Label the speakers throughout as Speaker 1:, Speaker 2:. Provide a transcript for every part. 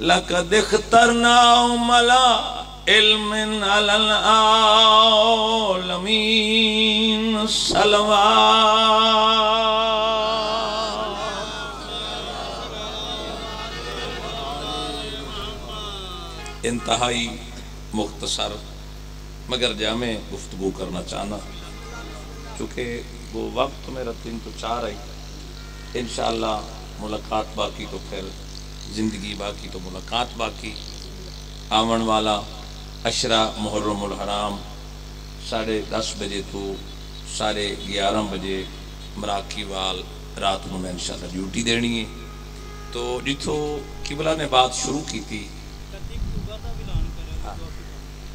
Speaker 1: لقد اخترنا ملا علم علی العالمین صلوات. انتہائی مختصر مگر جامع گفتگو کرنا چاہنا، چونکہ وہ وقت میرا 3 تو 4 ہے. انشاءاللہ ملاقات باقی تو پھر زندگی باقی تو ملاقات باقی. آون والا عشرہ محرم الحرام 10:30 بجے تو 11:30 بجے مراکی وال رات میں انشاءاللہ ڈیوٹی دینی ہے. تو جتھو قبلہ نے بات شروع کی تھی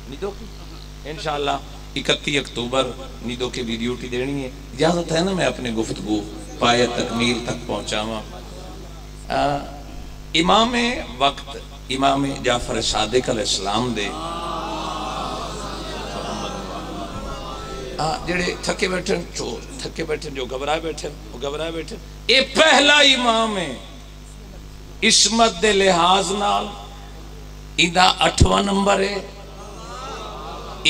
Speaker 1: نیدو کی انشاءاللہ 31 اکتوبر نیدو کے بھی ڈیوٹی دینی ہے. اجازت ہے نا میں اپنے گفتگو پائے تکمیل تک پہنچاواں. امام وقت امام جعفر صادق علیہ السلام دے جڑے تھکے بیٹھن جو گھبرائے بیٹھن اے پہلا امام ہے عصمت دے لحاظ نال. ایدہ 8واں نمبر ہے.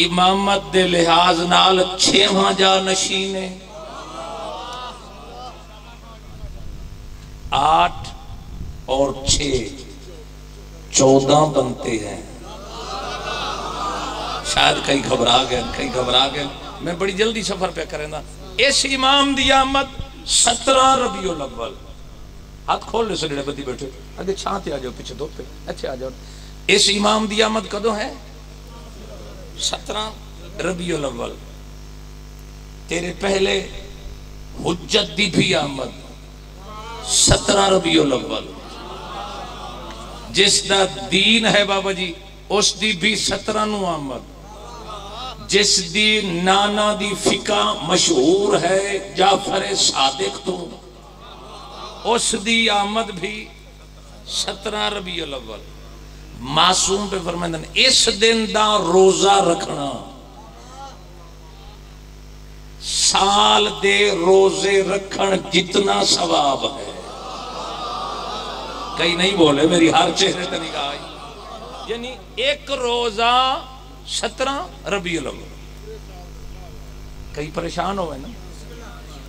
Speaker 1: امامت دے لحاظ نال 6واں جا نشین ہے. 8 اور 6 14 بنتے ہیں. شاید کئی گھبرا گئے میں بڑی جلدی سفر پہ کریں دا. اس امام دی آمد 17 ربیع الاول. ہاتھ کھول لے سڑے بدی بیٹھے اگے چھانتے آ جاؤ پیچھے دھوپ پہ اچھے آ جاؤ. اس امام دی آمد کدوں ہے 17 ربیع الاول. تیرے پہلے حجت دی بھی آمد 17 ربیع الاول. جس دا دین ہے بابا جی اس دی بھی 17 نو آمد. جس دی نانا دی فقہ مشہور ہے جعفر صادق تو اس دی آمد بھی 17 ربیع الاول. معصوم پہ فرمائندن اس دن دا روزہ رکھنا سال دے روزے رکھن جتنا ثواب ہے. کئی نہیں بولے میری ہر چہرے تے نگاہ آئی. یعنی ایک روزہ 17 ربیع الاول. کئی پریشان ہوئے نا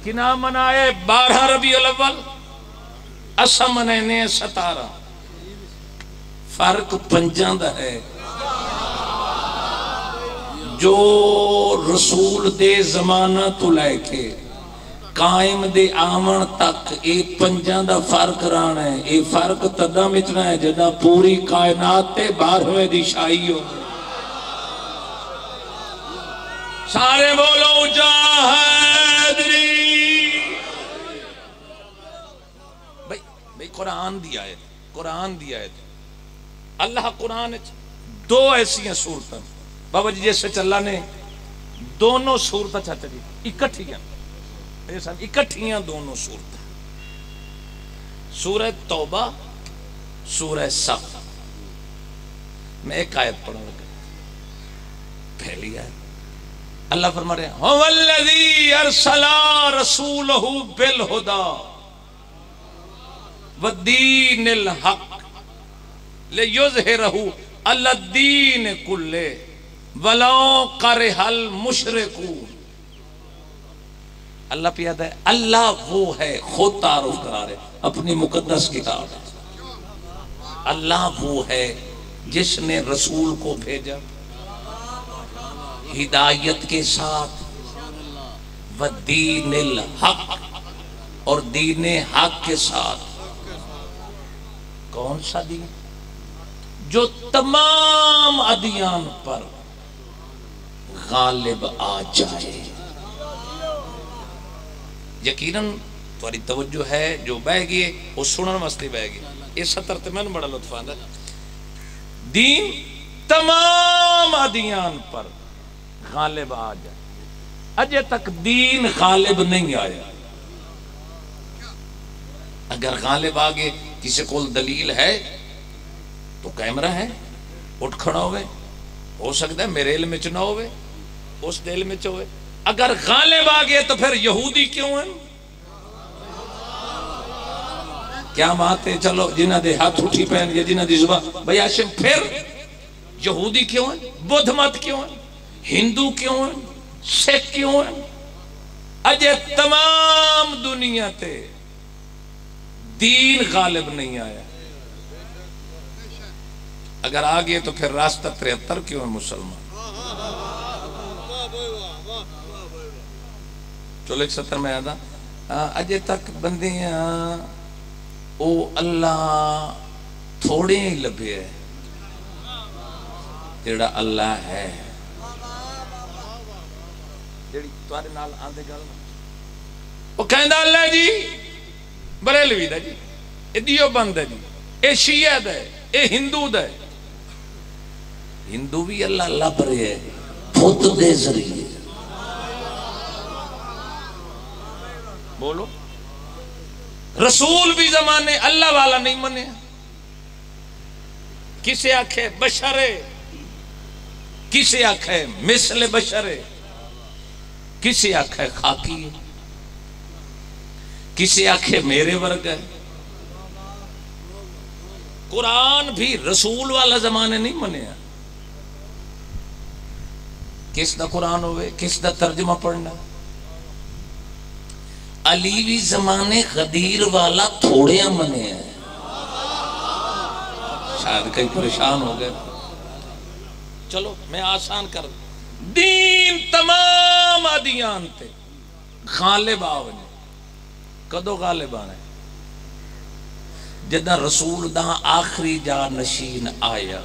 Speaker 1: کہ نہ منائے 12 ربیع الاول اسا منائنے 17. فرق 5 دا ہے. جو رسول دے زمانہ تو لے کے قائم دے آمن تک اے 5 دا فرق رانا ہے. اے فرق تدہ مچنا ہے جدہ پوری کائنات تے 12ویں دی شاہی ہو. سارے بولو جاہدری. بھئی قرآن دی آیت اللہ قرآن 2 ایسی ہیں صورتیں بابا جی جیسے اللہ نے دونوں صورتیں چاہتے دی اکٹھیاں دونوں صورتیں. سورہ توبہ سورہ صف. میں ایک آیت پڑھوں گا. پہلی آیت اللہ فرما رہے ہیں هو الذی ارسل رسولہ بالہدی والدین الحق لیظہرہ علی الدین کلہ ولو کرہ المشرکون. اللہ پیادہ ہے. اللہ وہ ہے خود تعارف کرا رہے اپنی مقدس کتاب. اللہ وہ ہے جس نے رسول کو بھیجا ہدایت کے ساتھ والدین الحق اور دین حق کے ساتھ. کون سا دین؟ جو تمام ادیان پر غالب آ جائے. یقیناً تمہاری توجہ ہے جو بہ گئے وہ سنن مسئلے بہ گئے. اس سطر تے میں بڑا لطف آندا. دین تمام ادیان پر غالب آ جائے. اجے تک دین غالب نہیں آیا. اگر غالب آگے کسی کو دلیل ہے تو کیمرہ ہے اٹھ کھڑا ہوئے. ہو سکتا ہے میرے علم میں نہ ہوئے اس دل میں ہوئے. اگر غالب آگے تو پھر یہودی کیوں ہیں؟ کیا بات ہے؟ چلو جنہ دے ہاتھ اٹھی پہن یا جنہ دی زبان بھائی ہاشم پھر یہودی کیوں ہیں؟ بدھ مت کیوں ہیں؟ ہندو کیوں ہیں؟ سکھ کیوں ہیں؟ اجے تمام دنیا تے دین غالب نہیں آیا. اگر آگے تو پھر راستہ 73 کیوں ہے مسلمان؟ چلو 170 میں آدھا اجے تک بندے ہیں او اللہ تھوڑے ہی لبے ہے جیڑا اللہ ہے. جیڑی توارے نال آندے گل وہ کہندہ اللہ جی بریلوی دا جی اے دیو بند ہے جی اے شیعہ دا ہے اے ہندو دا ہے. ہندو بھی اللہ لب رہے ہے پھوت دے ذریعے. بولو رسول بھی زمانے اللہ والا نہیں منے. کسے آکھے بشرے، کسے آکھے مثل بشرے، کسے آکھے خاکی، کسے آکھے میرے ورگ ہے. قرآن بھی رسول والا زمانے نہیں منے. کس دا قرآن ہوئے، کس دا ترجمہ پڑھنا. علیوی زمانے غدیر والا تھوڑے منے ہیں. شاید کئی پریشان ہو گئے. چلو میں آسان کر دین تمام آدیان تے غالب آونے. کدو غالب آنے؟ جدہ رسول دا آخری جا نشین آیا.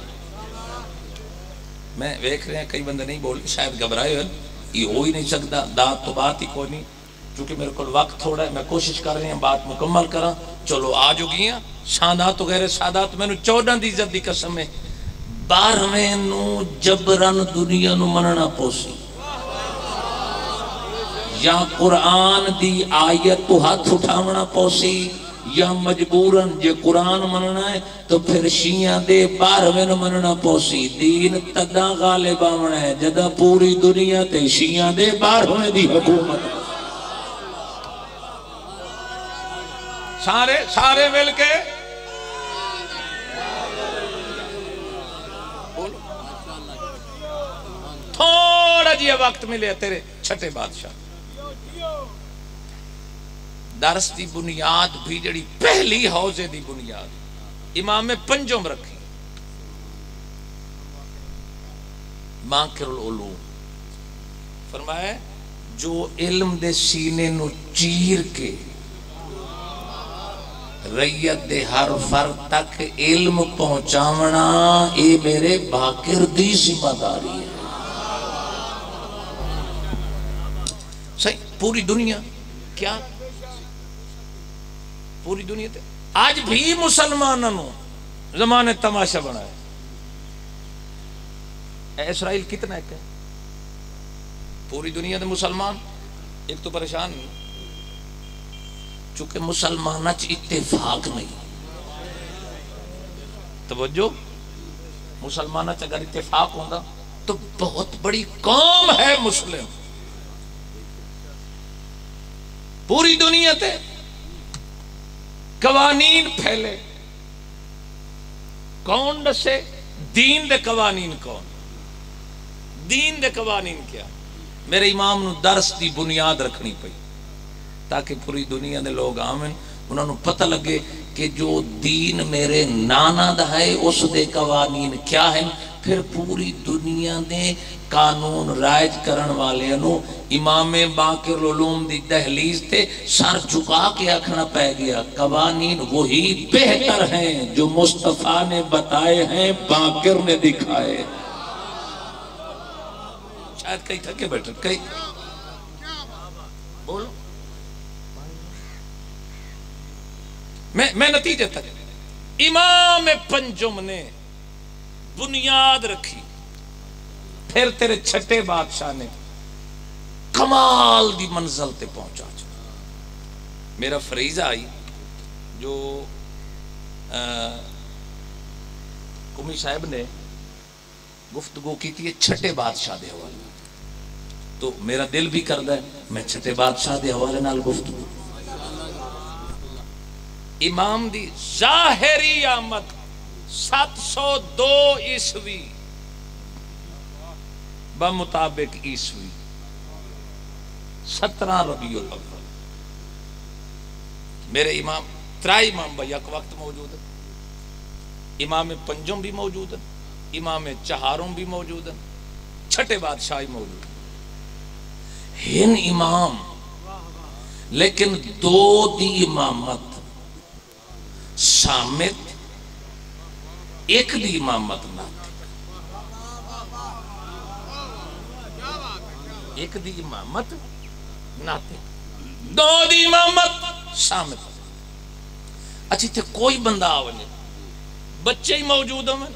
Speaker 1: میں دیکھ رہے ہیں کئی بندے نہیں بولے شاید گھبرائے ہوئے یہ ہو ہی نہیں سکتا. دات تو بات ہی کوئی نہیں چونکہ میرے کو وقت تھوڑا ہے. میں کوشش کر رہی ہوں بات مکمل کرا. چلو آج ہو گئی ہیں سادات وغیرہ سادات. میں نے 14 دی عزت دی قسم ہے 12ویں نو جبرن دنیا نو مننا پوسی یا قرآن دی آیت تو ہاتھ اٹھاونا پوسی یا مجبوراً جے قرآن مننا ہے تو پھر شیعہ دے 12ویں نو مننا پوسی. دین تدا غالب آونا ہے جدہ پوری دنیا تے شیعہ دے 12ویں دی حکومت. سارے مل کے تھوڑا جی وقت ملے تیرے چھٹے بادشاہ. درس دی بنیاد بھی جڑی پہلی حوزے دی بنیاد امام پنجم رکھی ماکر العلوم. فرمایا جو علم دے سینے نو چیر کے ریت دے ہر فرد تک علم پہنچاونا اے میرے باکر دی ذمہ داری ہے. صحیح پوری دنیا کیا پوری دنیا تے آج بھی مسلمانوں زمانے تماشا بنائے. اسرائیل کتنا ایک ہے پوری دنیا دے مسلمان ایک تو پریشان نہیں چونکہ مسلمانہ چ اتفاق نہیں. توجہ مسلمانہ چ اگر اتفاق ہوندہ تو بہت بڑی قوم ہے مسلم. پوری دنیا تے قوانین پھیلے کون دسے دین دے قوانین کون دین دے قوانین کیا. میرے امام نو درس دی بنیاد رکھنی پئی تاکہ پوری دنیا دے لوگ آمن انہوں نے پتہ لگے کہ جو دین میرے نانا دا ہے اس دے قوانین کیا ہیں. پھر پوری دنیا دے قانون رائج کرن والے انہوں امام باقر العلوم دی دہلیز تے سر چکا کے اکھنا پہ گیا قوانین وہی بہتر ہیں جو مصطفیٰ نے بتائے ہیں باقر نے دکھائے. شاید کئی تھکے بیٹھے کئی بولو میں نتیجہ تک امام پنجم نے بنیاد رکھی. پھر تیرے چھٹے بادشاہ نے کمال دی منزل تے پہنچا. میرا فریضہ آئی جو قمی صاحب نے گفتگو کی تھی چھٹے بادشاہ دے حوالے تو میرا دل بھی کردہ ہے میں چھٹے بادشاہ دے حوالے نال گفتگو امام دی ظاہری آمد 702 عیسوی بمطابق عیسوی 17 ربیع الاول. میرے امام ترائی امام بھائی یک وقت موجود ہے. امام پنجم بھی موجود ہے, امام چہارم بھی موجود ہے, چھٹے بادشاہی موجود ہے. ہن امام لیکن دو دی امامت سامت, ایک دی امامت ناطق. ایک دی امامت ناطق, دو دی امامت سامت. اچھی تے کوئی بندہ آونے, بچے ہی موجود ہوئے,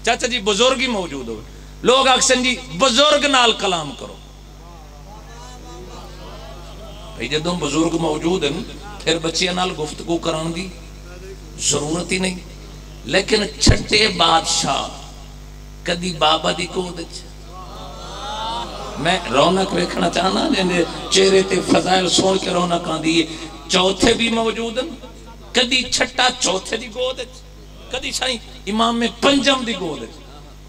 Speaker 1: چاچا جی بزرگ ہی موجود ہوئے, لوگ اکثر جی بزرگ نال کلام کرو. بھئی جدوں بزرگ موجود ہیں پھر بچے نال گفتگو کران دی ضرورت ہی نہیں. لیکن چھٹے بادشاہ کدی بابا دی کو دچ میں رونق ویکھنا چاہنا, چہرے تے فضائل سون کے رونق آن دیئے. چوتھے بھی موجود ہیں, کدی چھٹا چوتھے دی گود ہے, کدی سائیں امام میں پنجم دی گود ہے.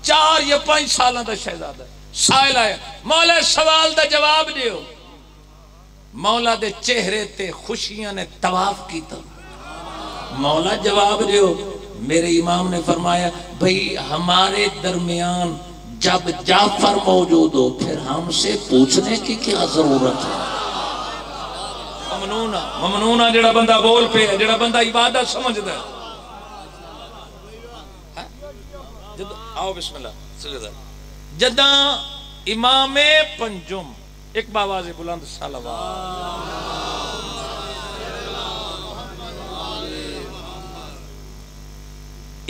Speaker 1: 4 یا 5 سالہ دا شہزادہ سائل آیا, مولا سوال دا جواب دیو. مولا دے چہرے تے خوشیاں نے طواف کیتا. مولا جواب دیو. میرے امام نے فرمایا بھئی ہمارے درمیان جب جعفر موجود ہو پھر ہم سے پوچھنے کی کیا ضرورت ہے. ممنونہ جڑا بندہ بول پہ ہے, جڑا بندہ عبادت سمجھدا ہے. آؤ بسم اللہ. جداں امام پنجم ایک باواز بلند صلوات.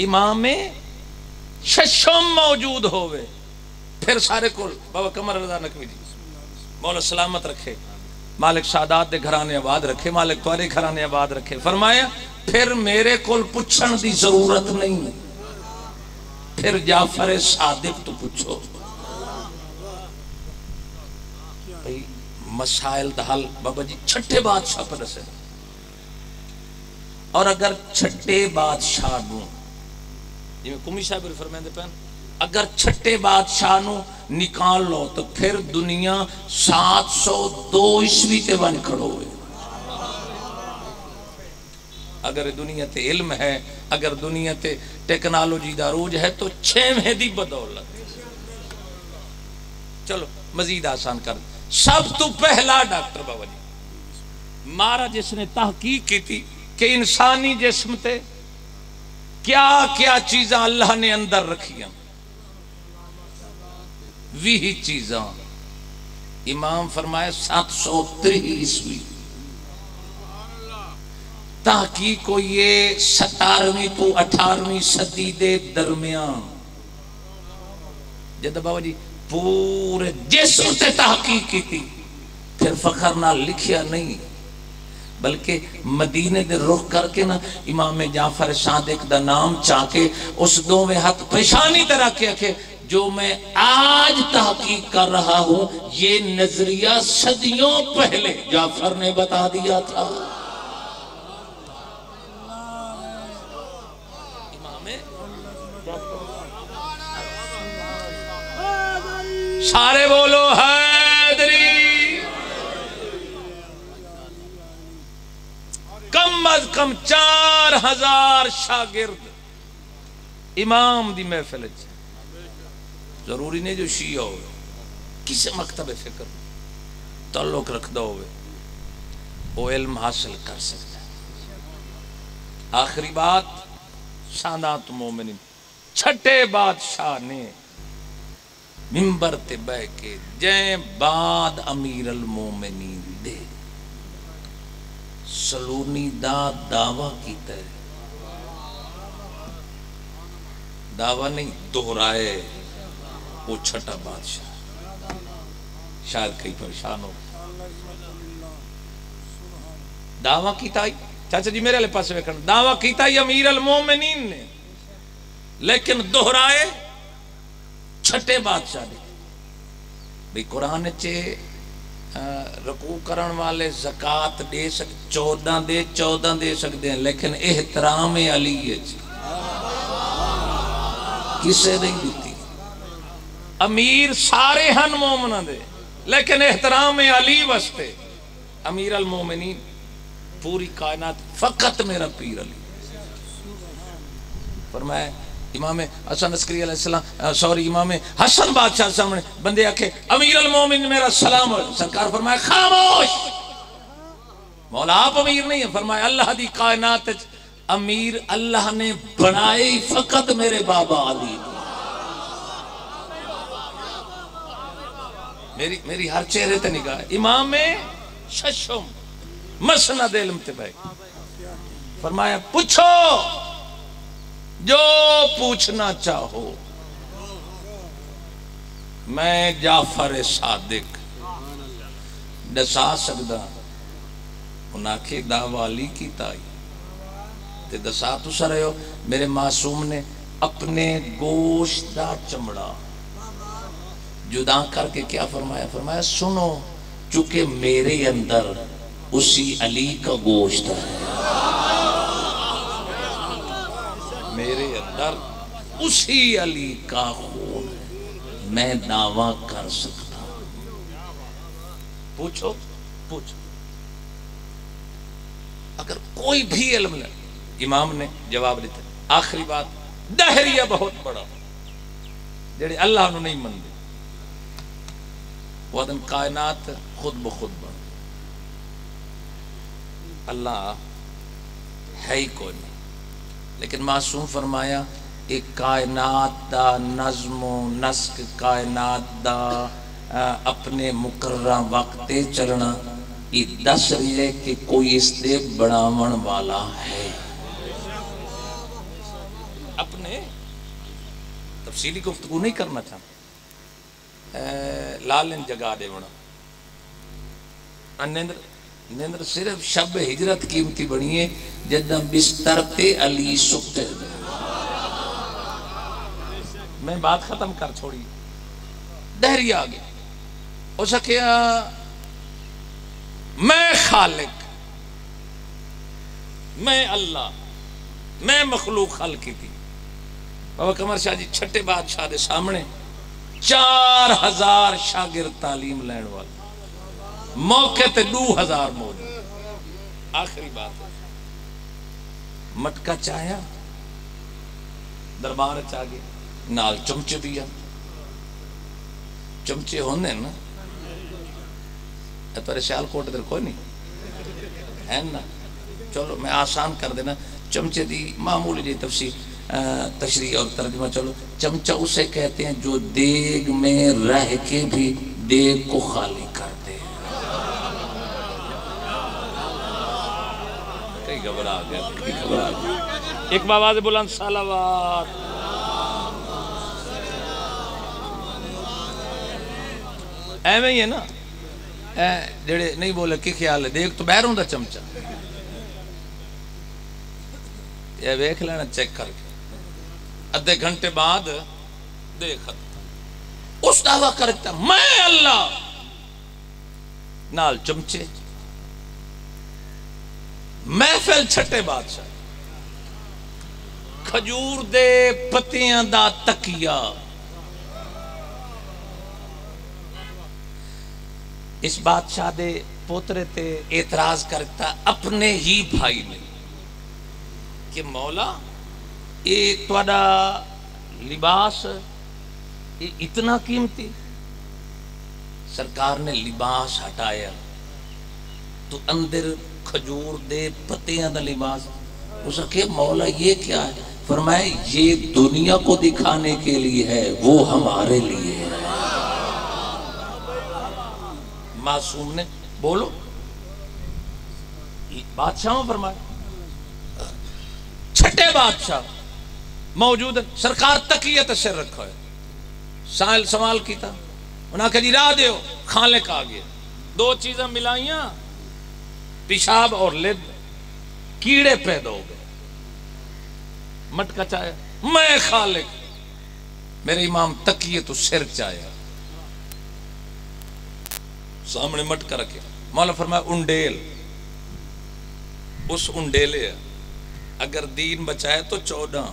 Speaker 1: امام ششم موجود ہوئے پھر سارے کو بابا قمر رضا نقوی جی مولا سلامت رکھے, مالک سعادات دے گھرانے آباد رکھے, مالک توارے گھرانے آباد رکھے. فرمایا پھر میرے کول پچھن دی ضرورت نہیں, پھر جعفر صادق تو پچھو. مسائل دا حل بابا جی چھٹے بادشاہ پر رسے. اور اگر چھٹے بادشاہ نو جی میں کمی صاحب فرمائیں دے پہن, اگر چھٹے بادشاہ نو نکال لو تو پھر دنیا 702 عیسوی تے بن کھڑو ہوئے. اگر دنیا تے علم ہے, اگر دنیا تے ٹیکنالوجی دا عروج ہے تو 6ویں دی بدولت. چلو مزید آسان کر. سب تو پہلا ڈاکٹر بابا جی مارا جس نے تحقیق کی تھی کہ انسانی جسم تے کیا کیا چیزاں اللہ نے اندر رکھیاں, وہی چیزاں امام فرمائے 703 عیسوی. تحقیق کو یہ 17ویں تو 18ویں صدی دے درمیان جد بابا جی پورے جسم تے تحقیق کی تھی. پھر فخر نہ لکھیا نہیں بلکہ مدینے دے رخ کر کے نا امام جعفر صادق دا نام چاکے اس دو میں ہاتھ پیشانی طرح کیا کہ جو میں آج تحقیق کر رہا ہوں یہ نظریہ صدیوں پہلے جعفر نے بتا دیا تھا. سارے بولو حیدری. کم از کم 4000 شاگرد امام دی محفل ہے. ضروری نہیں جو شیعہ ہوئے, کسی مکتب فکر تعلق رکھ دو ہوئے وہ علم حاصل کر سکتا ہے. آخری بات سادات مومنین, چھٹے بادشاہ نے ممبر تے بہ کے جائیں بعد امیر المومنین دے سلونی دا دعویٰ کیتا ہے. دعویٰ نہیں دہرائے وہ چھٹا بادشاہ. شاید کئی پریشان ہو. دعویٰ کیتا ہی چاچا جی میرے لئے پاس ویکھن, دعویٰ کیتا ہی امیر المومنین نے لیکن دہرائے چھٹے بادشاہ نے. بھئی قرآن چے رکوع کرن والے زکات دے 14 دے سکتے ہیں، لیکن احترام علی کسے نہیں دیتی. امیر سارے ہن مومنہ دے، لیکن احترام علی واسطے امیر المومنین پوری کائنات فقط میرا پیر علی. فرمایا امام حسن عسکری علیہ السلام امام حسن بادشاہ سامنے بندے آکھے امیر المومنین میرا سلام ہو. سرکار فرمایا خاموش، مولا آپ امیر نہیں ہیں. فرمایا اللہ دی کائنات امیر اللہ نے بنائے فقط میرے بابا علی. میری ہر چہرے تے نگاہ. امام ششم مسند علم تے بھائی. فرمایا پوچھو جو پوچھنا چاہو. میں جعفر صادق دسا سکدا انہاں کے دعوالی کی تائی تے دسا تو سر ہو. میرے معصوم نے اپنے گوشت دا چمڑا جدا کر کے کیا فرمایا؟ فرمایا سنو چونکہ میرے اندر اسی علی کا گوشت ہے، میرے اندر اسی علی کا خون ہے، میں دعویٰ کر سکتا ہوں. پوچھو پوچھو اگر کوئی بھی علم لے. امام نے جواب دیتا آخری بات دہریہ بہت بڑا جڑے اللہ نو نہیں مندے وہ دن کائنات خود بخود بن. اللہ ہے ہی کوئی نہیں، لیکن معصوم فرمایا ایک کائنات دا نظم و نسق، کائنات دا اپنے مقررہ وقت چلنا، یہ دس رہی ہے کہ کوئی اس دے بڑھاون والا ہے. اپنے تفصیلی گفتگو نہیں کرنا چاہتا. لالن جگہ دے بنا نیندر صرف شب ہجرت قیمتی بنی ہے جدہ بستر تے علی سکتے. میں بات ختم کر چھوڑی. دہری آگے ہو سکیا میں خالق، میں اللہ، میں مخلوق خلق کی تھی. بابا قمر شاہ جی چھٹے بادشاہ دے سامنے 4000 شاگرد تعلیم لین والا، موقع تے 2000 موجود. آخری بات ہے مٹکا چاہیا دربار چاہیے نال چمچے دیا. چمچے ہونے نا پر سیال کوٹ در کوئی نہیں ہے نا. چلو میں آسان کر دینا. چمچے دی معمولی جی تشریح اور ترجمہ. چلو چمچہ اسے کہتے ہیں جو دیگ میں رہ کے بھی دیگ کو خالی کر دے. کئی گھبرا گیا. ایک باواز بلند صلوات. ایویں ہی ہے نا جڑے نہیں بولے کی خیال ہے دیکھ تو بہر ہوں دا چمچہ یہ ویکھ لینا چیک کر کے ادھے گھنٹے بعد دیکھ اس دعویٰ کرتا میں اللہ نال چمچے. محفل چھٹے بادشاہ کھجور دے پتیاں دا تکیہ. اس بادشاہ دے پوترے تے اعتراض کرتا اپنے ہی بھائی نے کہ مولا یہ توڑا لباس اتنا قیمتی. سرکار نے لباس ہٹایا تو اندر کھجور دے پتیاں دا لباس. اس کہ مولا یہ کیا ہے؟ فرمائے یہ دنیا کو دکھانے کے لیے ہے، وہ ہمارے لیے ہے. معصوم نے بولو بادشاہوں فرمایا چھٹے بادشاہ موجود سرکار تقیت سر رکھا ہے. سائل سوال کیتا انہاں کہ جی راہ دیو. خالق آگئے دو چیزیں ملائیاں پیشاب اور لد کیڑے پیدا ہو گئے. مٹکا چاہے میں خالق میرے امام تقیت سر چاہے سامنے مٹکا رکھے. مولا فرمایا انڈیل، اس انڈیلے اگر دین بچائے تو 14.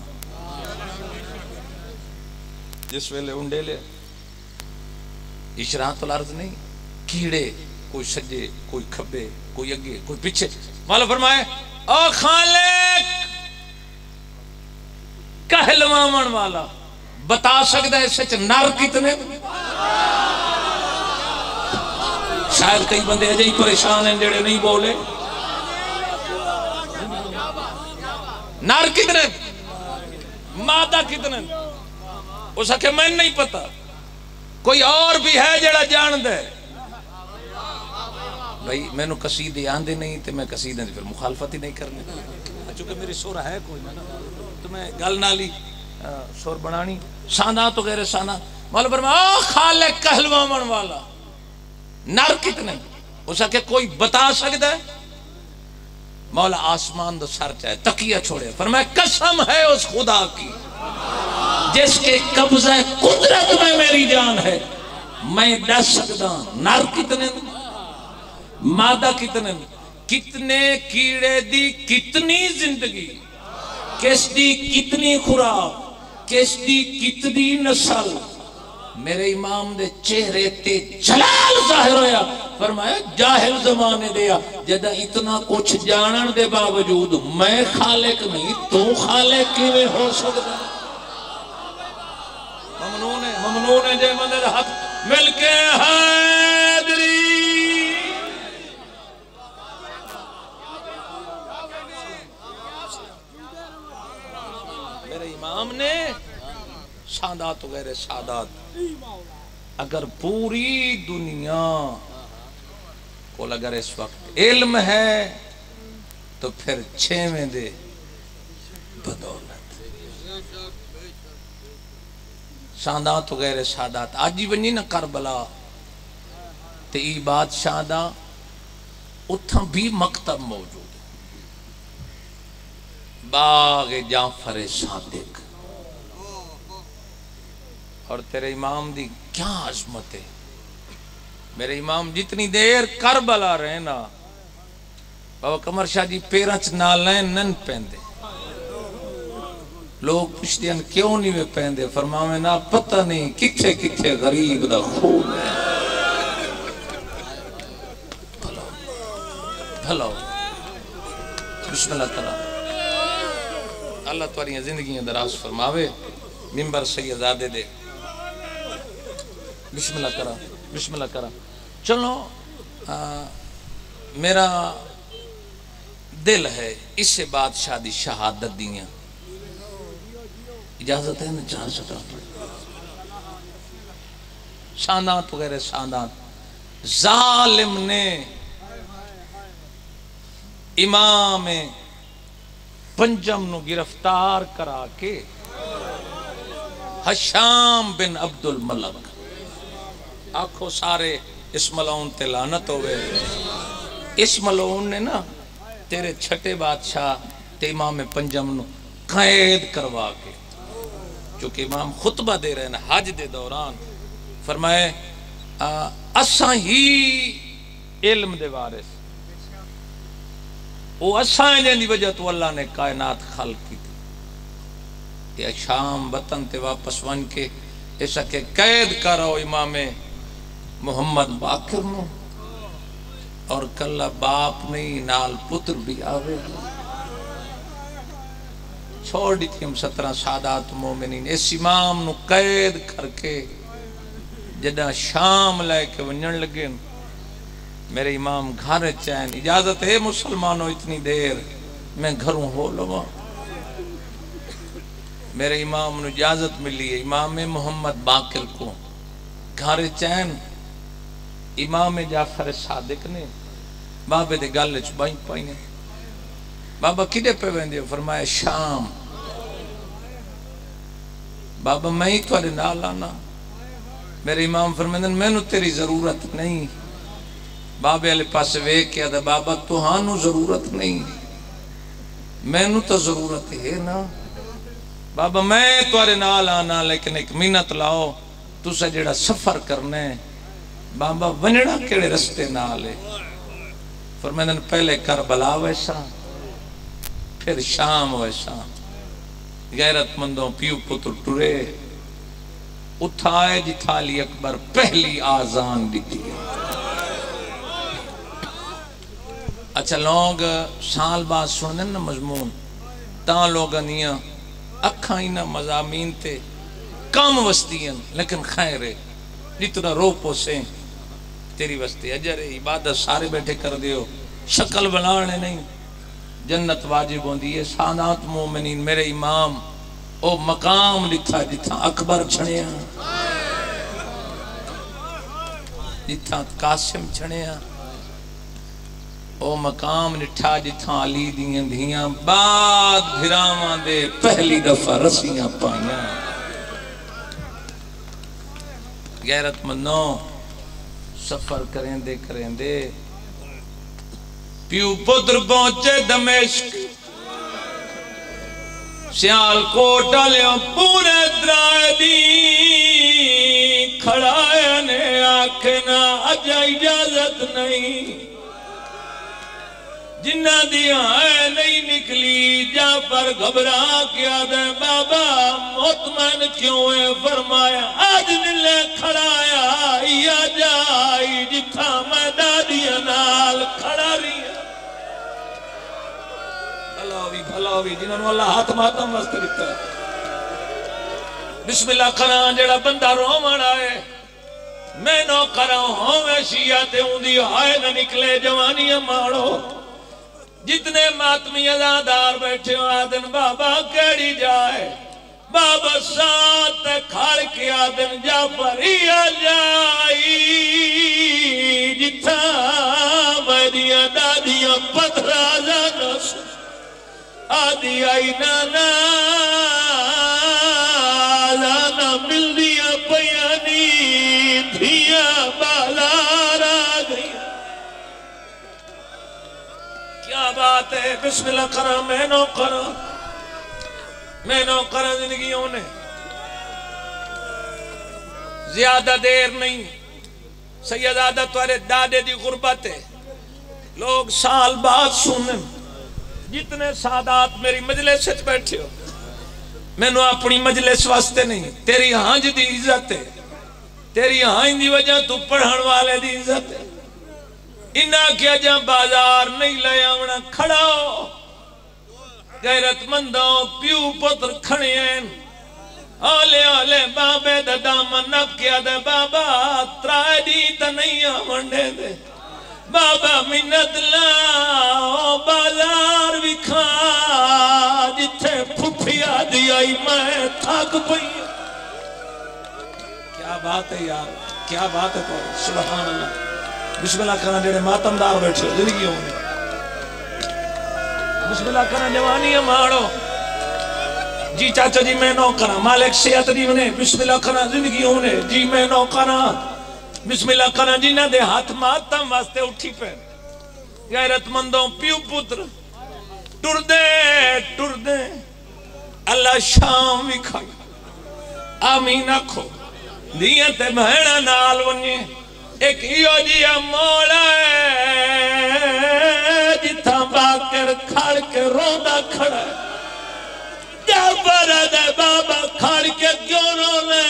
Speaker 1: جس ویلے انڈیلے اشراط الارض نہیں، کیڑے کوئی سجے کوئی کھبے کوئی اگے کوئی پیچھے. مولا فرمائے او خالق کہلوامن والا بتا سکتا ہے سچ نر کتنے؟ شاید کئی بندے اجے ہی پریشان ہیں جڑے نہیں بولے. نر کتنے مادہ کتنے؟ اس کہ میں نہیں پتا، کوئی اور بھی ہے جڑا جان دے. بھائی میں نو قصیدے آندے نہیں تے میں قصیدے پھر مخالفت ہی نہیں کرنے، چونکہ میری سورہ ہے کوئی نا تو میں گل نالی سور بنانی سانات وغیرہ سانات. مولا فرمایا او خالق کہلوامن والا نر کتنے؟ اس کہ کوئی بتا سکتا ہے؟ مولا آسمان دا سر چاہے تکیہ چھوڑے فرمایا قسم ہے اس خدا کی جس کے قبضہ قدرت میں میری جان ہے، میں دس سکتا نر کتنے مادہ کتنے، کتنے کیڑے دی کتنی زندگی، کس دی کتنی خوراک، کس دی کتنی نسل. میرے امام دے چہرے تے جلال ظاہر ہویا. فرمایا جاہل زمانے دیا جدہ اتنا کچھ جانن دے باوجود میں خالق نہیں تو خالق کیویں ہو سکتا؟ ممنون ہے جے مدد حق مل کے حیدری. میرے امام نے سادات وغیرہ سادات اگر پوری دنیا کو اگر اس وقت علم ہے تو پھر 6ویں دے بدولت سادات وغیرہ سادات. آج ہی بنی نا کربلا تے ای بادشاہ دا اتھاں بھی مکتب موجود ہے، باغ جعفر صادق. اور تیرے امام دی کیا عظمت ہے. میرے امام جتنی دیر کربلا رہے نا بابا قمر شاہ جی پیرچ نالین نن پہندے. لوگ پوچھتے ہیں کیوں نہیں وہ پہندے؟ فرماویں نا پتہ نہیں کتھے کتھے غریب دا خون ہے. بھلو بسم اللہ تعالیٰ اللہ تمہاری زندگیاں دراز فرماوے. ممبر سیدزادے دے بسم اللہ کرا بسم اللہ کرا. چلو میرا دل ہے اس سے بادشاہ دی شہادت دیاں اجازت ہے نا؟ چاہ سکتا سانات وغیرہ سانات. ظالم نے امام پنجم نو گرفتار کرا کے حشام بن عبد الملک آنکھوں سارے اس ملعون تے لعنت ہوئے. اس ملعون نے نا تیرے چھٹے بادشاہ تے امام پنجم نو قید کروا کے، چونکہ امام خطبہ دے رہے ہیں حج دے دوران، فرمائے اساں ہی علم دے وارث، وہ اساں جن دی وجہ تو اللہ نے کائنات خلق کی تھی. یہ شام وطن تے واپس ون کے ایسا کہ قید کرو امام محمد باقر نو، اور کلا باپ نہیں نال پتر بھی آوے گا. چھوڑ دی تھی ہم 17 سادات مومنین. اس امام نو قید کر کے جدہ شام لے کے ونجن لگے. میرے امام گھر چین اجازت ہے مسلمانوں اتنی دیر میں گھروں ہو لوا. میرے امام نو اجازت ملی ہے امام محمد باقر کو گھر چین. امام جعفر صادق نے بابے دے گل چ بائیں پائیں. بابا کدے پہ ویندے؟ فرمایا شام. بابا میں ہی تھوڑے نال آنا. میرے امام فرمائیں میں نو تیری ضرورت نہیں. بابے علی پاس ویک کیا دا بابا تو ہانو ضرورت نہیں، میں نو تو ضرورت ہے نا. بابا میں تھوڑے نال آنا لیکن ایک منت لاؤ، تُسا جڑا سفر کرنے بابا ونڑا کیڑے رستے نالے فرمائن پہلے کربلا ویسا پھر شام ویسا غیرت مندوں پیو پتر ٹرے اٹھائے جتھا علی اکبر پہلی آزان دیتی ہے۔ اچھا لوگ سال بعد سننے نا مضمون تاں لوگ انیاں اکھائینا مضامین تے کام وستیاں لیکن خیر ہے جتنا رو پوسیں تیری وستی اجر عبادت سارے بیٹھے کر دیو شکل بنانے نہیں جنت واجب ہوندی ہے سادات مومنین میرے امام او مقام لکھا جتھا اکبر چھڑیا جتھا قاسم چھڑیا او مقام لٹھا جتھا علی دیاں دھیاں بعد بھراواں دے پہلی دفعہ رسیاں پائیاں غیرت مندوں سفر کریں دے پیو پتر پہنچے دمشق سیال کوٹ لیوں پورے درائے دی کھڑایا نے آکھنا اجا اجازت نہیں جنہ دیا ہے نہیں نکلی جا پر گھبرا کیا دے بابا مطمئن کیوں ہے فرمایا آج نلے کھڑایا یا جائی جتھا میں دادیا نال کھڑا رہی ہے بھلاوی جنہوں نے اللہ ہاتھ ماتم واسطے لکھتا ہے بسم اللہ کران جڑا بندہ رومن آئے میں نو کران ہوں میں شیعہ تے ہوں دی ہائے نہ نکلے جوانیاں مارو جتنے ماتمی ازادار بیٹھے ہو آدن بابا کیڑی جائے بابا ساتھ کھڑ کے آدن جا پری جائی جتھا میریاں دادیاں پتھرا جانا آدھی آئی نانا لانا مل دیا پیانی دھیا بالا را گئی کیا بات ہے بسم اللہ کرا میں نو کرا زندگیوں نے زیادہ دیر نہیں سیدادہ توارے دادے دی غربت ہے لوگ سال بعد سنیں جتنے سادات میری مجلس سے بیٹھے ہو میں نے اپنی مجلس واسطے نہیں تیری ہانج دی عزت ہے تیری ہانج دی وجہ تو پڑھن والے دی عزت ہے انہاں کیا جہاں بازار نہیں لے آونا کھڑا ہو غیرت مندوں پیو پتر کھڑے ہیں آلے آلے بابے دا دامن نب کیا دے بابا ترائے دی تا نہیں آمنڈے دے بابا منت لاؤ بازار بھی کھا جتھے پھپیا دی آئی میں تھاک پئی کیا بات ہے یار کیا بات ہے تو سبحان اللہ بسم اللہ کرنا جڑے ماتم دار بیٹھے زندگی ہونے بسم اللہ کرنا جوانی مارو جی چاچا جی میں نو کرنا مالک صحت دی بنے بسم اللہ کرنا زندگی ہونے جی میں نو کرنا بسم اللہ کرنا جی نہ دے ہاتھ ماتم واسطے اٹھی پہ غیرت مندوں پیو پتر ٹر دے اللہ شام بھی کھائی آمین آکھو دیئے بہنہ نال ونیے ایک ایو جیا مولا ہے جتھا باکر کھڑ کے روندہ کھڑا ہے جعفر دے بابا کھڑ کے کیوں رونے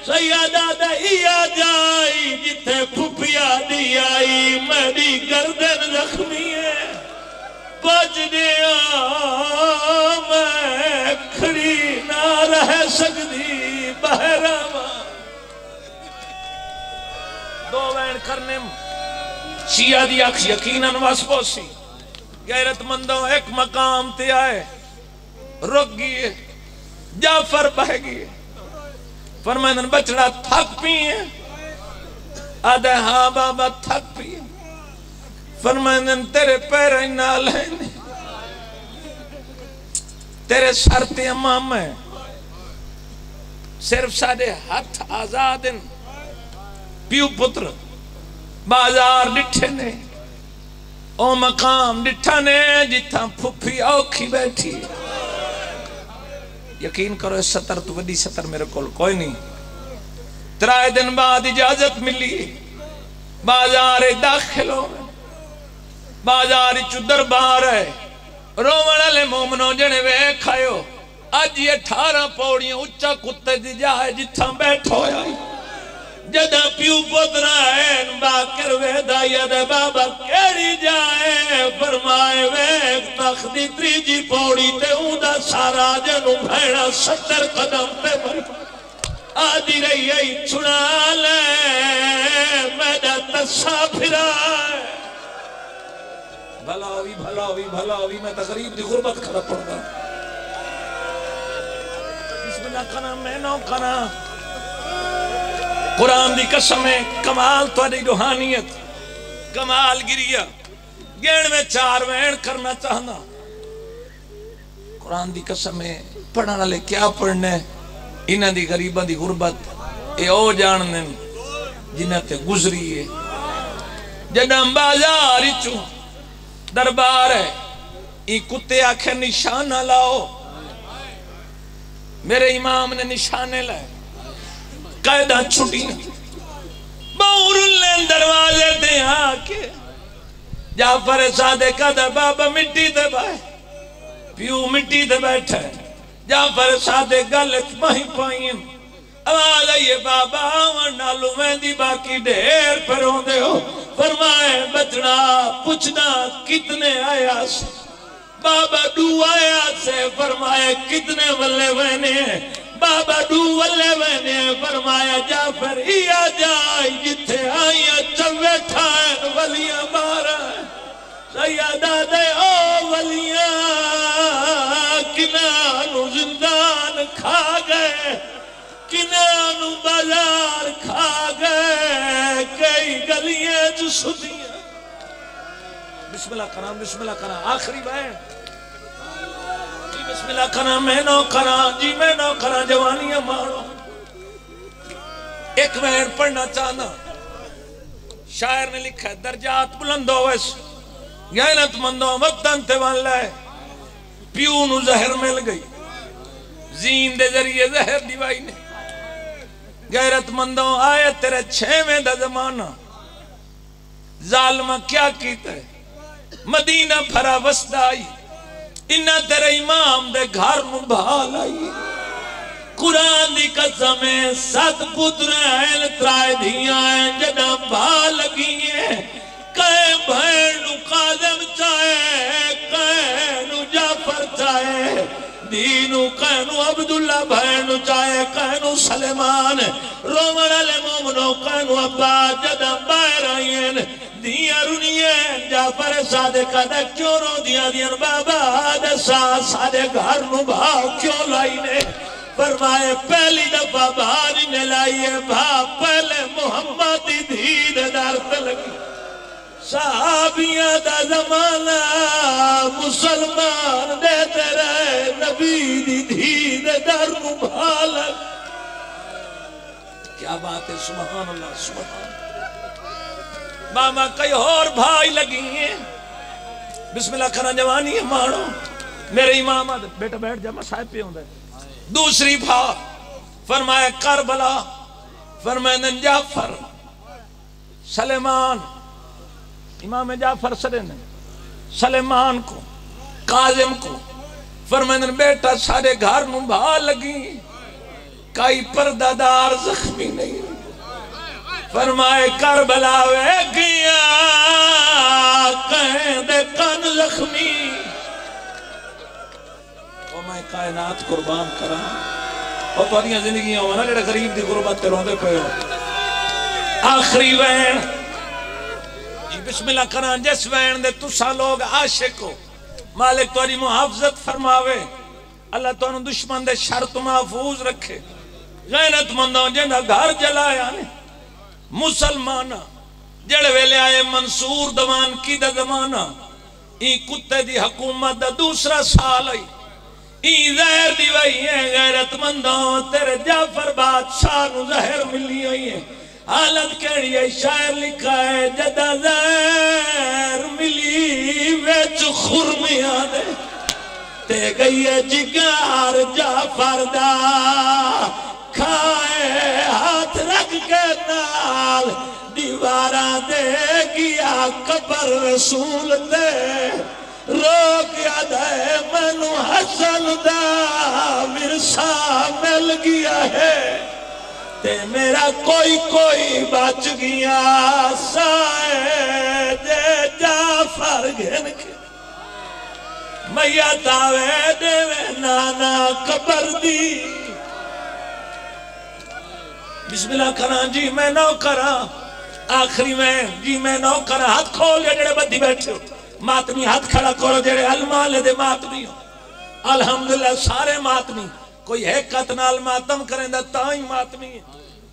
Speaker 1: سیدہ دے ایا جائی جتھے پھپیا دی آئی میری گردن زخمی ہے بچ دیا میں کھڑی نہ رہ سکتی بہرامہ دو وین کرنے شیعہ دی اکھ یقیناً واسپو سی غیرت مندوں ایک مقام تے آئے رک گئے جعفر بہ گئے فرمائن بچڑا تھک پیئے آدھے ہاں بابا تھک پیئے فرمائن تیرے پیرے نال ہیں تیرے سرتے امام ہیں صرف سادے ہاتھ آزادن پیو پتر بازار ڈٹھے نے او مقام ڈٹھا نے جتھا پھپھی اوکھی بیٹھی یقین کرو اس سطر تو وڈی سطر میرے کول کوئی نہیں ترائے دن بعد اجازت ملی بازار داخل ہو بازار چو دربار ہے رومن والے مومنوں جنے ویکھ آئیو اج یہ 18 پوڑیاں اچھا کتے دی جائے جتھاں بیٹھو آئی جدہ پیو پترہ ہے باکر ویدائی دے بابا کیڑی جائے فرمائے ویک تختی تریجی پوڑی تے اوندا سارا جنو بھیڑا 70 قدم تے مر آدھی رہی آئی چھڑا لے میڈا تسا پھرا بھلاوی میں تقریب دی غربت کھڑا پڑ گا بسم اللہ کنا میں نو کنا قرآن دی قسم ہے کمال تو دی روحانیت کمال گریا گیڑ میں 4 وین کرنا چاہنا قرآن دی قسم ہے پڑھنا لے کیا پڑھنے انہ دی غریبہ دی غربت اے او جاننے جنہ تے گزری ہے جنہ بازاری چوں دربار ہے این کتے آکھے نشانہ لاؤ میرے امام نے نشانے لائے قیدہ چھٹی بہر لین دروازے دے آکے جعفر صادق دا بابا مٹی دے بائے پیو مٹی دے بیٹھے جعفر صادق گلت مہی پائیں آواز آئیے بابا ورنالو میں دی باقی ڈھیر پر ہوں دے ہو فرمائے بچڑا پوچھنا کتنے آیا سے بابا ڈو آیا سے فرمائے کتنے ولے وینے بابا ڈو ولے وینے فرمایا جعفر ہی آ جائے جتھے آئیا چوے ٹھائن ولیاں مارا سیادہ دے او ولیاں کنانو زندان کھا گئے کنانو بازار کھا گئے کئی گلیاں جو سدیاں بسم اللہ کرام آخری بہن جی بسم اللہ کرام میں نو کرام جی میں نو کرام جوانیاں مارو ایک بہن پڑھنا چاہنا شاعر نے لکھا ہے درجات بلندو ویس غیرت مندوں وقتاً تیوان لائے پیو نو زہر مل گئی زین دے ذریعے زہر دیوائی نے غیرت مندوں آئے تیرے 6ویں دا زمانہ ظالمہ کیا کیتا ہے مدینہ بھرا وسط آئی انہ تیرے امام دے گھر مبھال آئی قرآن دی قسمیں 7 پترے ہیں ترائے دھیاں ہیں جنہ بھال لگی ہیں کہیں بھینو قادم چاہے کہیں جعفر چاہے دینو کہنو عبداللہ بھینو چاہے کہنو سلیمان رومن علی مومنو کہنو ابا جدم باہر آئین دیا رنیے جعفر صادقہ دا کیوں رو دیا دیا بابا دسا صادق گھر نو بھاؤ کیوں لائینے فرمائے پہلی دفعہ بھاری نے لائیے بھاؤ پہلے محمد دید دار تلگی صحابیاں دا زمانہ مسلمان دیتے رہے نبی دی دید در مبالک کیا بات ہے سبحان اللہ سبحان ماما کئی اور بھائی لگی ہیں بسم اللہ کھنا جوانی ہے مانو میرے امام بیٹا بیٹھ جا مسائب پہ ہوں دے دوسری بھا فرمائے کربلا فرمائے جعفر سلیمان امام جعفر سلیمان سلیمان کو قاظم کو فرمائے بیٹا سارے گھر مبھا لگی کئی پردادار زخمی نہیں فرمائے کربلا وے گیا کہیں دے کن زخمی او میں کائنات قربان کرا اور پہلیاں زندگیاں ہونا لیڑے غریب دی غربت تے روندے پہ ہو آخری وین بسم اللہ کران جس وین دے تسا لوگ عاشق ہو مالک توری محافظت فرماوے اللہ تو انہوں دشمن دے شرط محفوظ رکھے غیرت مندوں جنہ گھر جلایا نے مسلمانہ جڑے ویلے آئے منصور دوان کی دا زمانہ این کتے دی حکومت دا دوسرا سال آئی این زہر دی وئی ہے غیرت مندوں تیرے جعفر بادشاہ نو زہر ملی ہوئی ہے حالت کہڑی ہے شاعر لکھا ہے جدہ زہر ملی ویچ خرمیاں دے تے گئی ہے جگار جعفر دا کھائے ہاتھ رکھ کے نال دیواراں دے
Speaker 2: قبر رسول دے روکیا دے مینو حسن دا ورثہ مل گیا ہے تے میرا کوئی کوئی بچ گیا سائے دے جعفر گھن کے میت آوے دے نانا قبر دی بسم اللہ کران جی میں نو کران آخری میں جی میں نو کران ہاتھ کھول لے جڑے بدھی بیٹھے ہو ماتمی ہاتھ کھڑا کرو جڑے علمالے دے ماتمی ہو الحمدللہ سارے ماتمی کوئی حقت نال ماتم کریں دا تائیں ماتمی ہے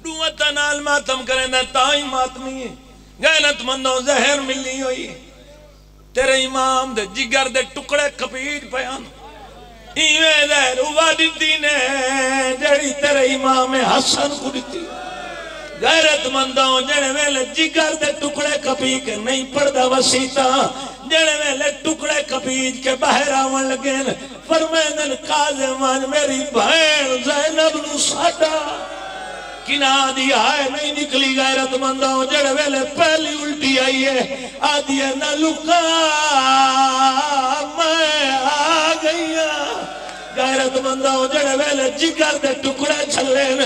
Speaker 2: دوتا نال ماتم کریں دا تائیں ماتمی ہے غیرت مندوں زہر ملی ہوئی تیرے امام دے جگر دے ٹکڑے کپیج پیان ایویں زہر وادی دینے جڑی تیرے امام حسن کو دیتی غیرت مندوں جڑے ویلے جگر دے ٹکڑے کپیج کے نہیں پڑھدا وسیطہ جڑے ویلے ٹکڑے کپیج کے باہر آون لگین فرمائدن قاظمان میری بہن زینب نو ساڈا کنا دی آئے نہیں نکلی غیرت مندوں جڑے ویلے پہلی الٹی آئی ہے آدھی ہے نہ لکا میں آ گئیا غیرت مندوں جڑے ویلے جگر دے ٹکڑے چھلین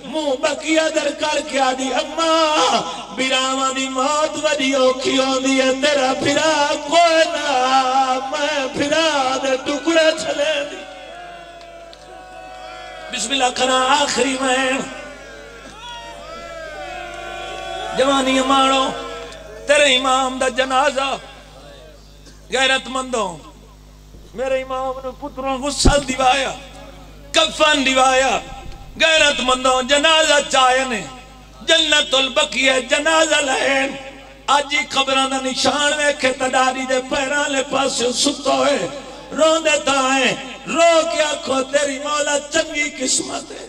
Speaker 2: منہ بکیا در کر کے آدھی اماں بیراواں دی موت وڈی اوکھی ہوندی ہے تیرا پھرا کوئی نہ میں پھرا دے ٹکڑے چھلین دی بسم اللہ کرا آخری میں جوانی مانو تیرے امام دا جنازہ غیرت مندوں میرے امام نے پتروں غسل دیوایا کفن دیوایا غیرت مندوں جنازہ چاہے نے جنت البقیہ جنازہ لہن آجی قبران دا نشان میں کہ تداری دے پیران لے پاسے ستو ہے رون دیتا ہے رو کیا کو تیری مولا چنگی قسمت ہے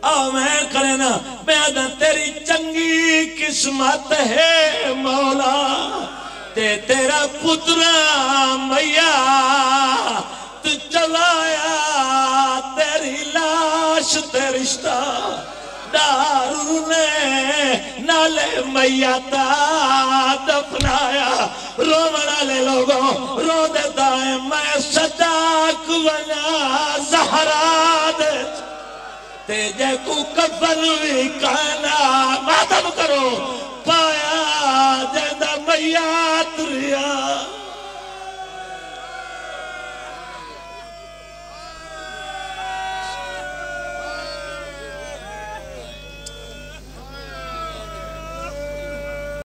Speaker 2: آؤ میں کرنا میں آدھا تیری چنگی قسمت ہے مولا تیرا پترا میا تو چلایا تیری لاش تے رشتہ دارو نے نالے میا تا دفنایا رومنا لے لوگوں رو دیتا ہے میں صداق ونا زہرا دے تے جے کو کفن بھی کانا ماتم کرو پایا جیدہ میات ریا